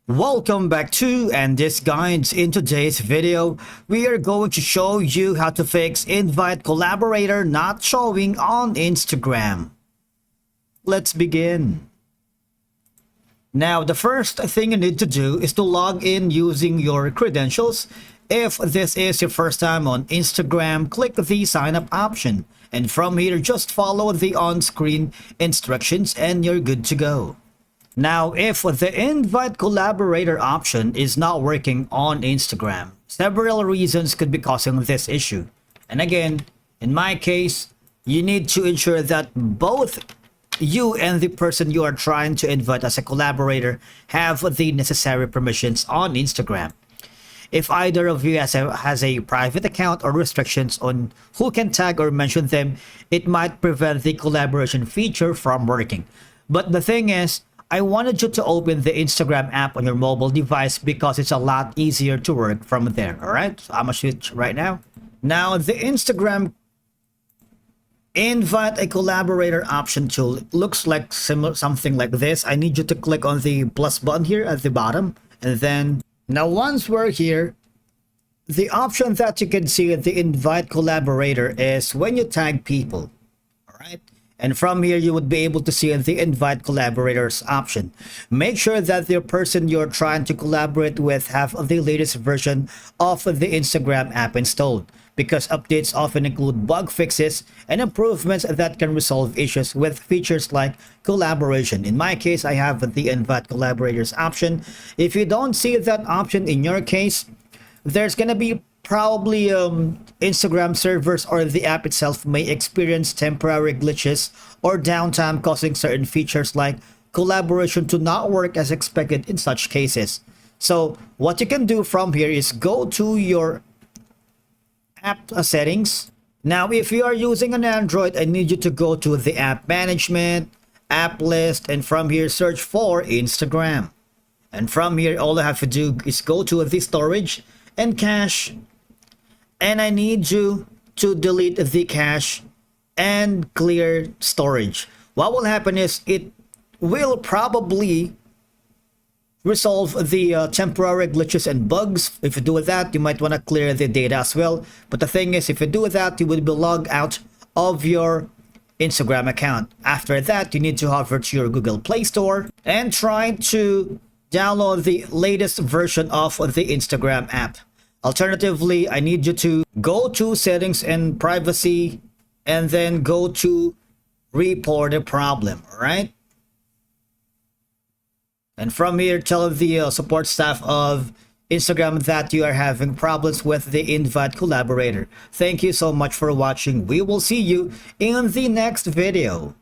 Welcome back to and this guides. In today's video we are going to show you how to fix invite collaborator not showing on Instagram. Let's begin. Now the first thing you need to do is to log in using your credentials. If this is your first time on Instagram, click the sign up option, and from here just follow the on-screen instructions and you're good to go. Now, if the invite collaborator option is not working on Instagram, several reasons could be causing this issue. And again, in my case, you need to ensure that both you and the person you are trying to invite as a collaborator have the necessary permissions on Instagram. If either of you has a private account or restrictions on who can tag or mention them, it might prevent the collaboration feature from working. But the thing is, I wanted you to open the Instagram app on your mobile device because it's a lot easier to work from there. All right, so I'm gonna switch right now. Now the Instagram invite a collaborator option tool looks like something like this. I need you to click on the plus button here at the bottom, and then now once we're here, the option that you can see at the invite collaborator is when you tag people. All right. And from here, you would be able to see the invite collaborators option. Make sure that the person you're trying to collaborate with have the latest version of the Instagram app installed, because updates often include bug fixes and improvements that can resolve issues with features like collaboration. In my case, I have the invite collaborators option. If you don't see that option in your case, there's gonna be probably Instagram servers or the app itself may experience temporary glitches or downtime, causing certain features like collaboration to not work as expected in such cases. So what you can do from here is go to your app settings. Now if you are using an Android, I need you to go to the app management, app list, and from here search for Instagram. And from here all I have to do is go to the storage and cache, and I need you to delete the cache and clear storage. What will happen is it will probably resolve the temporary glitches and bugs. If you do that, you might want to clear the data as well. But the thing is, if you do that, you will be logged out of your Instagram account. After that, you need to hover to your Google Play Store and try to download the latest version of the Instagram app. Alternatively, I need you to go to settings and privacy and then go to report a problem. All right. And from here, tell the support staff of Instagram that you are having problems with the invite collaborator. Thank you so much for watching. We will see you in the next video.